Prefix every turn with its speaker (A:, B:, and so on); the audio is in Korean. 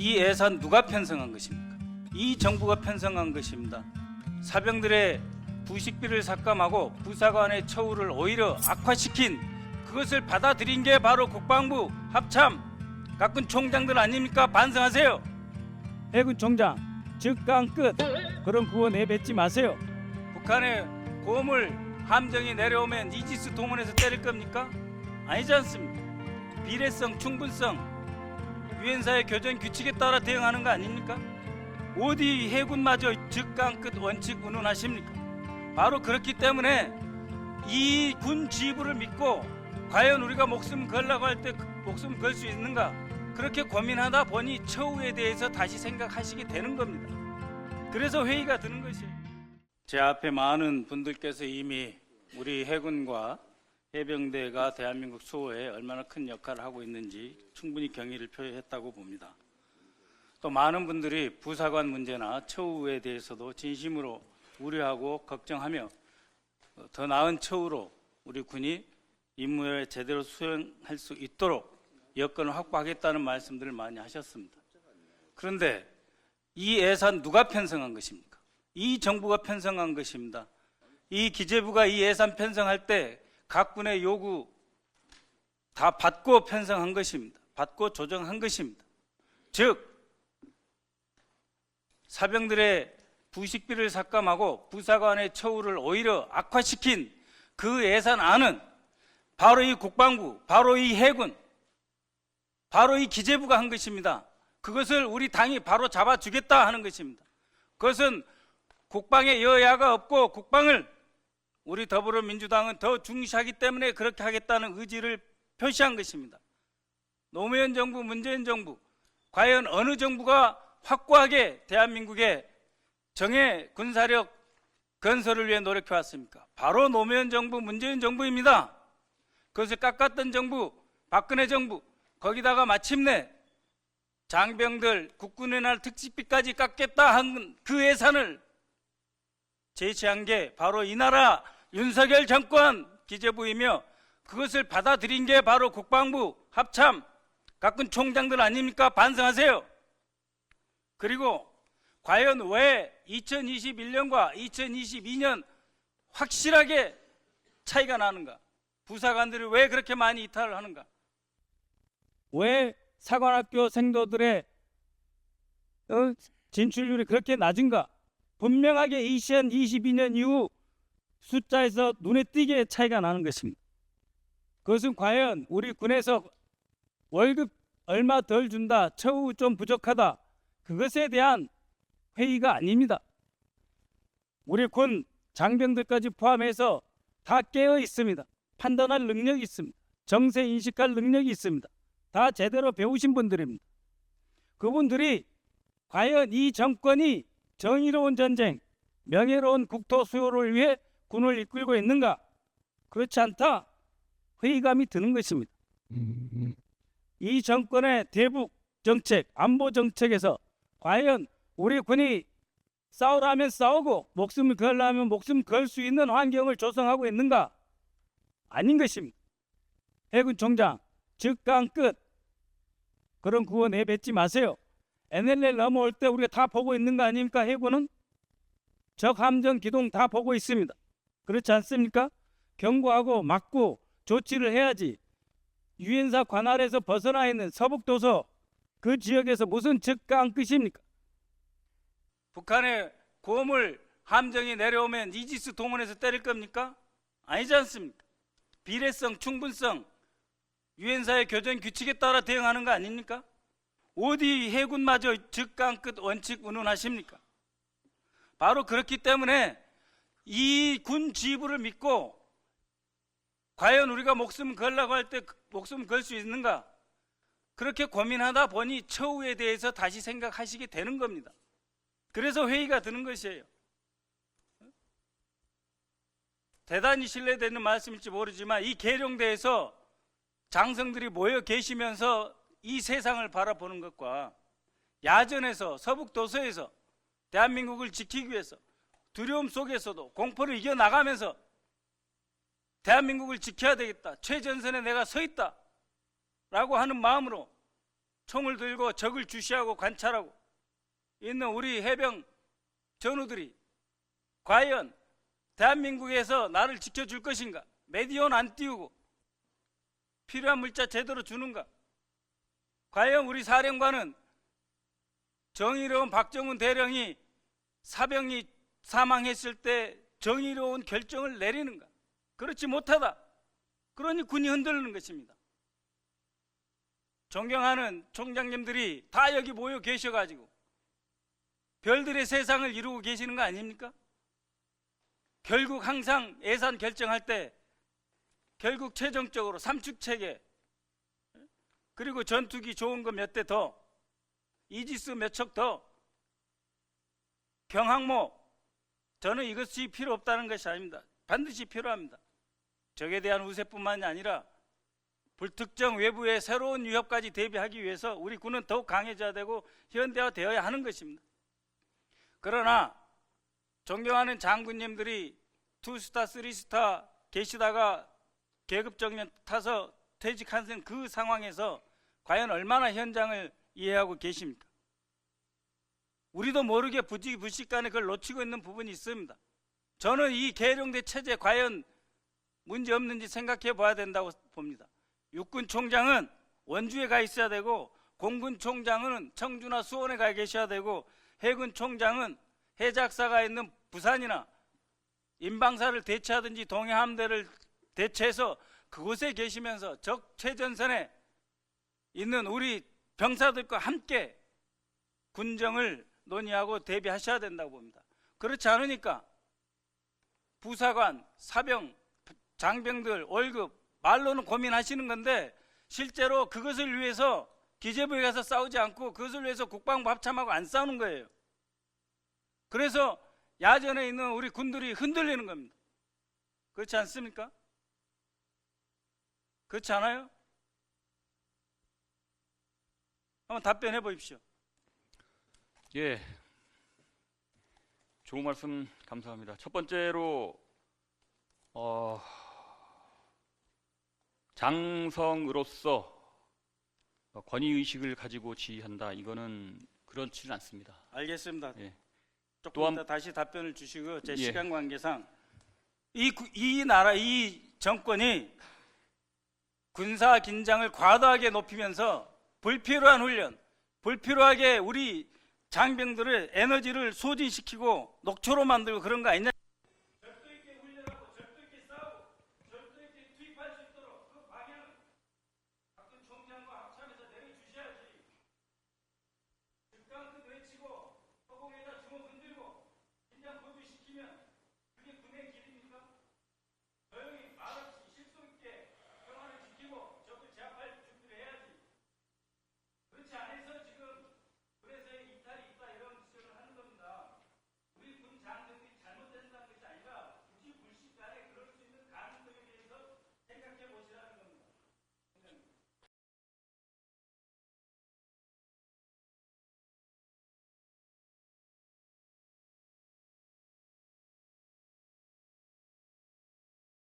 A: 이 예산 누가 편성한 것입니까? 이 정부가 편성한 것입니다. 사병들의 부식비를 삭감하고 부사관의 처우를 오히려 악화시킨 그것을 받아들인 게 바로 국방부 합참 각군 총장들 아닙니까? 반성하세요.
B: 해군 총장 즉강 끝. 그런 구호 내뱉지 마세요.
A: 북한의 고물 함정이 내려오면 이지스 동원해서 때릴 겁니까? 아니지 않습니까? 비례성, 충분성, 유엔사의 교전 규칙에 따라 대응하는 거 아닙니까? 어디 해군마저 즉강 끝 원칙 운운하십니까? 바로 그렇기 때문에 이 군 지휘부를 믿고 과연 우리가 목숨 걸라고 할 때 목숨 걸 수 있는가? 그렇게 고민하다 보니 처우에 대해서 다시 생각하시게 되는 겁니다. 그래서 회의가 드는 것이에요. 제 앞에 많은 분들께서 이미 우리 해군과 해병대가 대한민국 수호에 얼마나 큰 역할을 하고 있는지 충분히 경의를 표했다고 봅니다. 또 많은 분들이 부사관 문제나 처우에 대해서도 진심으로 우려하고 걱정하며 더 나은 처우로 우리 군이 임무에 제대로 수행할 수 있도록 여건을 확보하겠다는 말씀들을 많이 하셨습니다. 그런데 이 예산 누가 편성한 것입니까? 이 정부가 편성한 것입니다. 이 기재부가 이 예산 편성할 때 각 군의 요구 다 받고 편성한 것입니다. 받고 조정한 것입니다. 즉 사병들의 부식비를 삭감하고 부사관의 처우를 오히려 악화시킨 그 예산안은 바로 이 국방부, 바로 이 해군, 바로 이 기재부가 한 것입니다. 그것을 우리 당이 바로 잡아주겠다 하는 것입니다. 그것은 국방에 여야가 없고 국방을 우리 더불어민주당은 더 중시하기 때문에 그렇게 하겠다는 의지를 표시한 것입니다. 노무현 정부, 문재인 정부, 과연 어느 정부가 확고하게 대한민국의 정예 군사력 건설을 위해 노력해 왔습니까? 바로 노무현 정부, 문재인 정부입니다. 그것을 깎았던 정부, 박근혜 정부, 거기다가 마침내 장병들 국군의 날 특집비까지 깎겠다 한 그 예산을 제시한 게 바로 이 나라 윤석열 정권 기재부이며 그것을 받아들인 게 바로 국방부 합참 각군 총장들 아닙니까? 반성하세요. 그리고 과연 왜 2021년과 2022년 확실하게 차이가 나는가? 부사관들이 왜 그렇게 많이 이탈을 하는가?
B: 왜 사관학교 생도들의 진출률이 그렇게 낮은가? 분명하게 2022년 이후 숫자에서 눈에 띄게 차이가 나는 것입니다. 그것은 과연 우리 군에서 월급 얼마 덜 준다, 처우 좀 부족하다, 그것에 대한 회의가 아닙니다. 우리 군 장병들까지 포함해서 다 깨어 있습니다. 판단할 능력이 있습니다. 정세 인식할 능력이 있습니다. 다 제대로 배우신 분들입니다. 그분들이 과연 이 정권이 정의로운 전쟁, 명예로운 국토 수호를 위해 군을 이끌고 있는가? 그렇지 않다. 회의감이 드는 것입니다. 이 정권의 대북 정책, 안보 정책에서 과연 우리 군이 싸우라면 싸우고 목숨을 걸라면 목숨 걸 수 있는 환경을 조성하고 있는가? 아닌 것입니다. 해군 총장 즉강 끝. 그런 구호 내뱉지 마세요. NLL 넘어올 때 우리가 다 보고 있는 거 아닙니까? 해군은 적 함정 기동 다 보고 있습니다. 그렇지 않습니까? 경고하고 막고 조치를 해야지. 유엔사 관할에서 벗어나 있는 서북도서 그 지역에서 무슨 즉강 끝입니까?
A: 북한의 고물 함정이 내려오면 이지스 동원해서 때릴 겁니까? 아니지 않습니까? 비례성, 충분성, 유엔사의 교전 규칙에 따라 대응하는 거 아닙니까? 어디 해군마저 즉강 끝 원칙 운운하십니까? 바로 그렇기 때문에 이 군 지휘부를 믿고 과연 우리가 목숨 걸라고 할 때 목숨 걸 수 있는가? 그렇게 고민하다 보니 처우에 대해서 다시 생각하시게 되는 겁니다. 그래서 회의가 드는 것이에요. 대단히 신뢰되는 말씀일지 모르지만 이 계룡대에서 장성들이 모여 계시면서 이 세상을 바라보는 것과 야전에서 서북도서에서 대한민국을 지키기 위해서 두려움 속에서도 공포를 이겨나가면서 대한민국을 지켜야 되겠다, 최전선에 내가 서 있다 라고 하는 마음으로 총을 들고 적을 주시하고 관찰하고 있는 우리 해병 전우들이 과연 대한민국에서 나를 지켜줄 것인가? 메디어는 안 띄우고 필요한 물자 제대로 주는가? 과연 우리 사령관은 정의로운 박정훈 대령이 사병이 사망했을 때 정의로운 결정을 내리는가? 그렇지 못하다. 그러니 군이 흔들리는 것입니다. 존경하는 총장님들이 다 여기 모여 계셔가지고 별들의 세상을 이루고 계시는 거 아닙니까? 결국 항상 예산 결정할 때 결국 최종적으로 삼축체계 그리고 전투기 좋은 거 몇 대 더, 이지스 몇 척 더, 경항모, 저는 이것이 필요 없다는 것이 아닙니다. 반드시 필요합니다. 적에 대한 우세뿐만이 아니라 불특정 외부의 새로운 위협까지 대비하기 위해서 우리 군은 더욱 강해져야 되고 현대화되어야 하는 것입니다. 그러나 존경하는 장군님들이 2스타, 3스타 계시다가 계급 정년 타서 퇴직하는 그 상황에서 과연 얼마나 현장을 이해하고 계십니까? 우리도 모르게 부식간에 그걸 놓치고 있는 부분이 있습니다. 저는 이 계룡대 체제 과연 문제 없는지 생각해 봐야 된다고 봅니다. 육군 총장은 원주에 가 있어야 되고, 공군 총장은 청주나 수원에 가 계셔야 되고, 해군 총장은 해작사가 있는 부산이나 인방사를 대체하든지 동해함대를 대체해서 그곳에 계시면서 적 최전선에 있는 우리 병사들과 함께 군정을 논의하고 대비하셔야 된다고 봅니다. 그렇지 않으니까 부사관, 사병, 장병들 월급 말로는 고민하시는 건데 실제로 그것을 위해서 기재부에 가서 싸우지 않고 그것을 위해서 국방부 합참하고 안 싸우는 거예요. 그래서 야전에 있는 우리 군들이 흔들리는 겁니다. 그렇지 않습니까? 그렇지 않아요? 한번 답변해 보십시오.
C: 예, 좋은 말씀 감사합니다. 첫 번째로 장성으로서 권위의식을 가지고 지휘한다, 이거는 그렇지는 않습니다.
A: 알겠습니다.
C: 예.
A: 조금
C: 또한-
A: 이따 다시 답변을 주시고 제
C: 예.
A: 시간 관계상 이 나라 이 정권이 군사 긴장을 과도하게 높이면서 불필요한 훈련, 불필요하게 우리 장병들의 에너지를 소진시키고 녹초로 만들고 그런 거 아니냐?